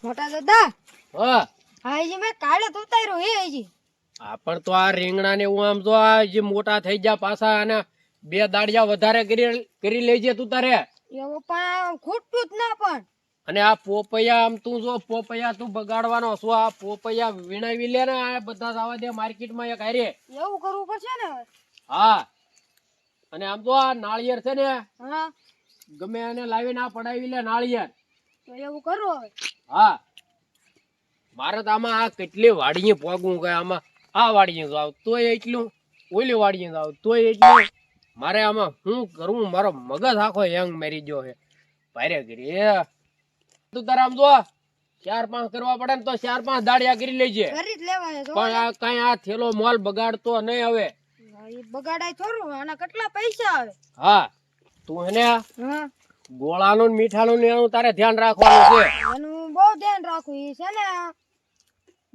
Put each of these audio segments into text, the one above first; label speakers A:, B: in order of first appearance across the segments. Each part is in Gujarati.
A: મોટા દાદા
B: હા
A: હા જી મેં કાલે તો ઉતાર્યો હે જી
B: પણ તો આ રીંગણા ને હું આમ તો આ જે મોટા થઈ ગયા પાછા અને 2 દાડિયા વધારે કરી લેજે તું તારે.
A: એવો પણ ખૂટતું જ ના પણ
B: અને આ પોપૈયા આમ તું જો પોપૈયા તું બગાડવાનો છો. આ પોપૈયા વીણાવી લે ને આ બધા જવા દે માર્કેટમાં એક હારે.
A: એવું કરવું પડશે ને હવે.
B: હા અને આમ તો આ નાળિયેર છે ને
A: હા
B: ગમે એને લાવીને આ પડાવી લે નાળિયેર.
A: તો એવું કરું હવે.
B: હા મારે તો આમાં આ કેટલી વાડીએ પોગવું કે આમાં આ વાડીએ જાવ તોય એટલું, ઓલી વાડીએ જાવ તોય એટલું. મારે આમાં શું કરવું, મારો મગજ આખો યંગ મેરી ગયો છે ભારે કરી. તું તારે આમ જો 4-5 કરવા પડે ને તો 4-5 દાડિયા કરી લેજે.
A: કરી જ લેવાય તો
B: પણ આ કઈ આ થેલો મોલ બગાડતો નહીં હવે.
A: એ બગાડાય થોડું, આના કેટલા પૈસા આવે.
B: હા તું એને
A: હા
B: ગોળાનું ને મીઠાનું ને એનું તારે ધ્યાન રાખવાનું છે.
A: એનું બહુ ધ્યાન રાખવું. એ છે ને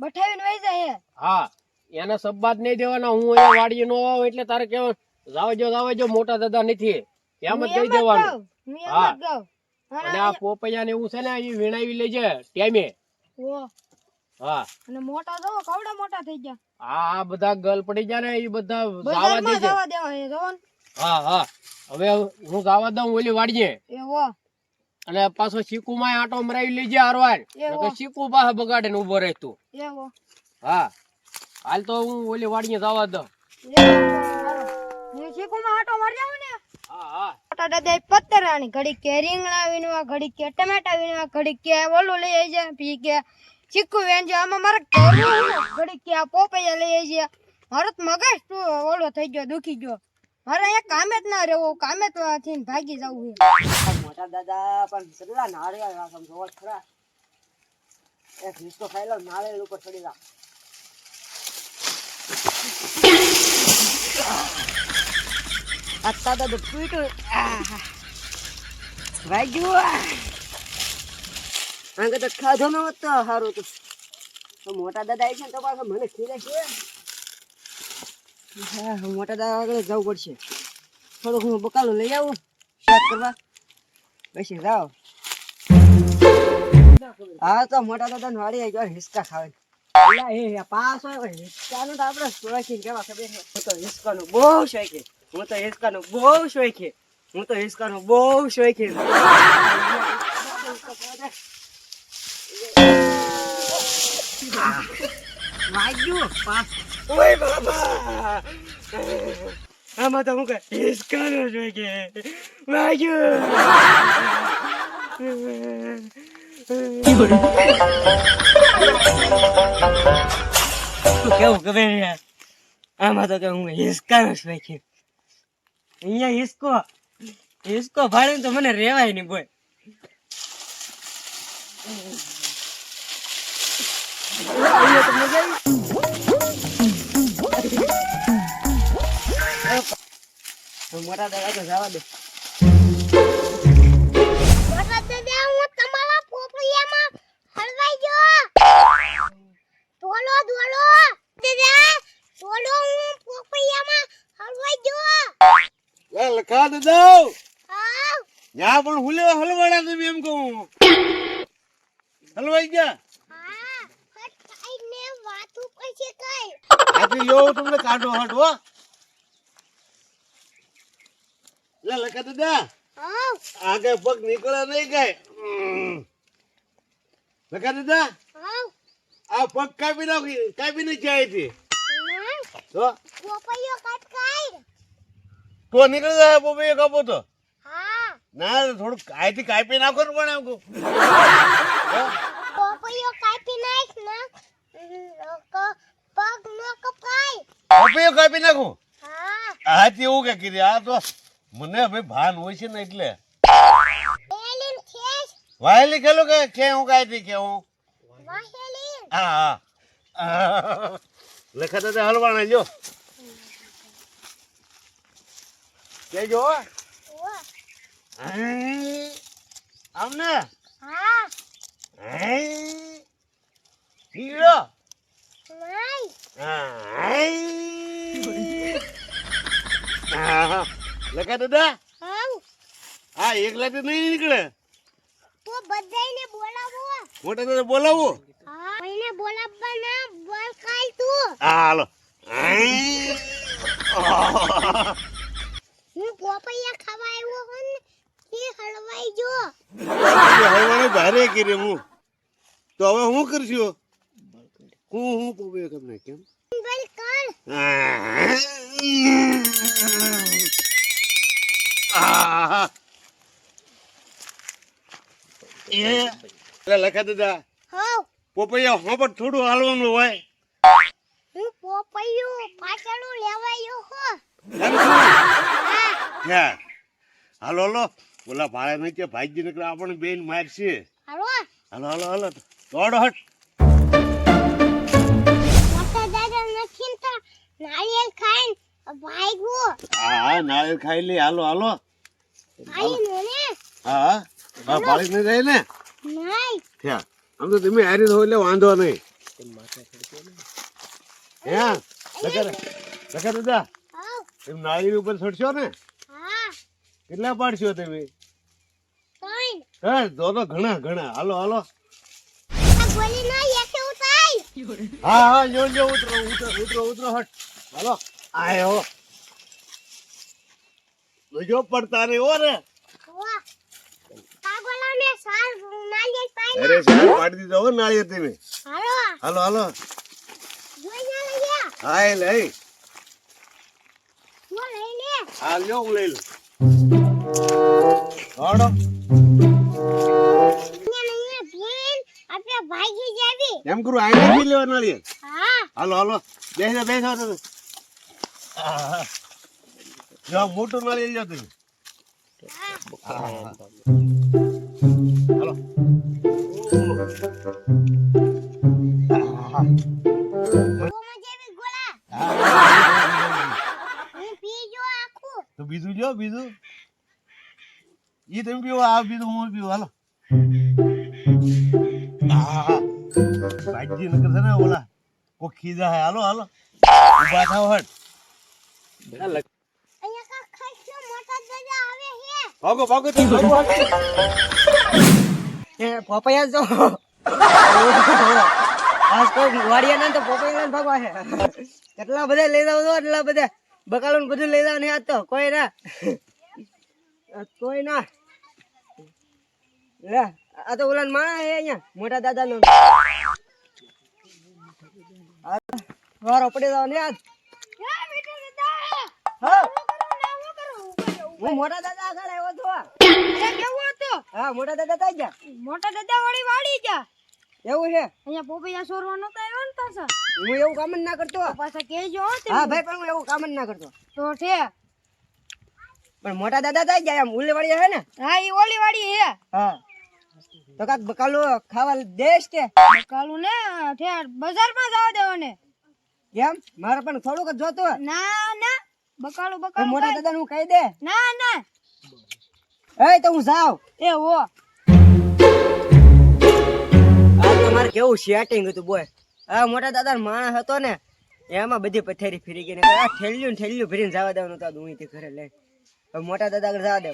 A: બઠાવીને વહી જાય.
B: હા એને સબ્બાદ નહીં દેવાના. હું અહીંયા વાડીએ નો આવું એટલે તારે કેવા જાવજો મોટા દાદા નથી એમ જ કહી દેવાનું. હા અને આ પોપૈયા ને એવું છે ને એ વીણાવી લેજે ટાઈમે. હા
A: અને મોટા જો કવડા મોટા થઈ ગયા.
B: આ બધા ગલ પડી ગયા ને એ બધા જાવા દેજે.
A: જવા દેવા છે જોન.
B: હા હા હવે હું જાવા દઉં ઓલી વાડીએ.
A: એવો
B: અને પાછો ચીકુ માં આટો મરાવી લેજે હારવાર. ચીકુ પાસે બગાડે ને ઉભો રહે તું.
A: એવો
B: હા હાલ તો હું ઓલી વાડીએ જવા દઉં.
A: હું ચીકુમાં આટો મારી જાઉં ને.
B: હા હા
A: મોટા દાદા પત્તરાની ઘડી કે રીંગણા વીણવા, ઘડી કે ટમેટા વીણવા, ઘડી કે ઓલું લઈ આવી જાય, પી કે ચીકુ વેંજો. આમાં મારે ઘડી કે આ પોપૈયા લઈ આવી જાય. મારો તો મગજ તું ઓલો થઈ ગયો, દુખી ગયો. મારે અહીંયા કામે જ ના રહેવું, કામે જ થઈને ભાગી જવું છે.
C: મોટા દાદા પણ કેટલા નાળિયેર રાખમ જોવો ખરા. એક હિસ્સો ખાઈ લો, નાળિયેર ઉપર ચડી જા. અત્તા તો પીટું વાગ્યું. આંગે તો ખાધો ન હોત તો સારું હતું. તો મોટા દાદા આવી છે ને તો પાછો મને ખીરે છે. હા મોટા દાદા આગળ જવું પડશે. થોડુંક હું બકાલું લઈ આવું શેક કરવા પછી જાઓ. હા તો મોટા દાદા વાડી આવી ગયો હિસકા ખાવે. પાસ હોય હિસકાનું તો આપણે શોખીન કેવા ખબર છે. હું તો હિસકાનું બહુ શોખીન. હું તો હિસકાનું બહુ શોખીન. હું તો હિસકાનું બહુ શોખીન. વાગ્યું પાસ. ઓય બાબા આમાં તો હું કે હિસકાનું શોખીન. વાગ્યું કેવું ખબર આમાં તો કે હું હિસકાનો શોખીન. અહીંયા હિસકો ભાડે તો મને રેવાય નહીં બોય. મોટા દાદા તો જવા દે.
D: લખા દાદા યા પણ હુલે હલવાડા તમે એમ કહું હલવાઈ ગયા. આથી યો તમને કાઢો હટ હો. લે લખા દાદા આગે પગ નીકળે નહીં કઈ. લખા દાદા આ પગ કાપી નહીં જાય હતી તો નીકળી જાય. પોપૈયો કાપો તો ના થોડું આયથી કાપી નાખો ને. પણ એમ કહું
E: પોપૈયો કાપી નાખ ને પગ નો કપાય.
D: પોપૈયો કાપી નાખું.
E: હા
D: હાથી એવું કે કીધું. આ તો મને ભાઈ ભાન હોય છે ને એટલે
E: એલિન ખેસ
D: વાયલી ખેલો કે હું કાયથી કે હું.
E: વાહેલિન
D: હા હા લખા દાદા હલવાના જો કેજો આમને
E: હા
D: હીરો
E: નહીં
D: લખા દાદા
E: હા
D: હા એકલા તો નહીં નીકળે.
E: તો બધાયને બોલાવો.
D: મોટા દાદા બોલાવો.
E: હા કોઈને બોલાવવાના બોલ કાલ તું.
D: હા હાલો.
E: હું પોપૈયા ખાવા આવ્યો હું ને કે હલવાઈ જો.
D: હલવાને ભારે કરી હું. તો હવે હું કરશું? હું પોપૈયા તમને કેમ?
E: બોલ કાલ.
D: લખા દાદા
E: હોવ
D: પોપૈયા હો પણ થોડું હાલવાનું હોય.
E: હું પોપૈયું પાછળું લેવાયો હો.
D: એમ શું? હે હાલો હાલો બોલા ભાડે નહીં કે ભાઈજી નીકળે આપણને બેન મારશે.
E: હાલો
D: હાલો હાલો હાલો દોડો હટ.
E: મોટા દાદા નથી તો નાળિયેર ખાઈને ભાગવો.
D: હા હા નાળિયેર ખાઈ લે. હાલો હાલો
E: આઈ ને
D: હા હા ભાડી નહીં જાય ને.
E: નહીં
D: થયા આમ તો તમે હારી થો એટલે વાંધો નહીં. હે લખા દાદા
E: હોવ
D: તમે નાળિયેર ઉપર છોડશો ને
E: હા
D: કેટલા પાડશો તમે?
E: કોણ
D: હા તો ઘણા ઘણા. હાલો હાલો
E: આ ગોલી ના એકે ઉતાઈ.
D: હા હા જો જો ઉતરો ઉતરો ઉતરો ઉતરો હટ. હાલો આયો જો પડતા રે ઓ રે.
E: વાહ કાગોલા મે સાર નાળિયેર પાઈ.
D: અરે સાહેબ પાડી દીધો હો નાળિયેર તમે.
E: હાલો
D: હાલો હાલો
E: જોઈ ના લઈ
D: હા એ લઈ
E: હું લઈને
D: હા લ્યો હું લઈ લઉં. દોડો
E: અહીંયા ભીન આપણે ભાગી જાવી.
D: એમ કરું આઈને પી લેવા નાળિયેર.
E: હા
D: હાલો હાલો બેસો બેસો તમે. હા જો મોટું નાળિયેર લ્યો તમે. હાલો
E: ઓમાં જેવી ગોળા હું પી જો આખું.
D: તો બીજું લ્યો બીજું. ઈ તમે પીવો આ બીજું હું પીવું. હાલો ભાઈજી નકર છે ને ઓલા કોઈ ખીજા હે. હાલો હાલો ઉભા થાવ હટ.
E: અહીંયા કા ખાઈছো મોટા દાદા આવે હે.
D: ભાગો ભાગો તમે ભાગો હટ.
C: એ પોપૈયા જો આજ કોઈ વાડિયા ના તો પોપૈયા લઈને ભાગવા છે. કેટલા બધા લઈ જાવ છો એટલા બધા બકાલું બધું લઈ જાવ ને આજ તો કોઈ ના કોઈ ના લે આ તો ઓલા માણા હે અહીંયા મોટા દાદા નો વારો પડી જાવ ને આજ.
A: હે બેટા દાદા
C: હા
A: હું કરું
C: હું મોટા દાદા આગળ આવ્યો તો.
A: અરે કેવું હતું?
C: હા મોટા દાદા થઈ ગયા.
A: મોટા દાદા વળી વાળી ગયા.
C: એવું છે
A: અહીંયા પોપૈયા સોરવા નતા આવ્યા ને પાછા.
C: હું એવું કામ જ ના કરતો.
A: પાછા કહેજો હો તમે.
C: હા ભાઈ પણ હું એવું કામ જ ના કરતો.
A: તો છે
C: પણ મોટા દાદા થઈ ગયા એમ ઉલ્લેવાડિયા હે ને.
A: હા ઈ ઓલી વાળી હે.
C: હા તો કાક બકાલો ખાવા દેશ કે
A: બકાલું ને ઠેર બજારમાં જવા દેવો ને.
C: કેમ મારે પણ થોડુંક જ જોતું હોય.
A: ના ના બકાલું
C: તો
A: બકાલું
C: મોટા
A: કાંઈ-
C: દાદા હું કહી દે.
A: ના ના
C: એ તો હું જાઉં.
A: એ હો
C: આ તો મારે કેવું સેટિંગ હતું બોય. આ મોટા દાદા માણસ હતો ને એમાં બધી પથેરી ફરી ગઈ ને આ ઠેલ્યું ભરીને જવા દેવાનું હતું. હું ઘરે લઈ હવે મોટા દાદા આગળ જવા દે.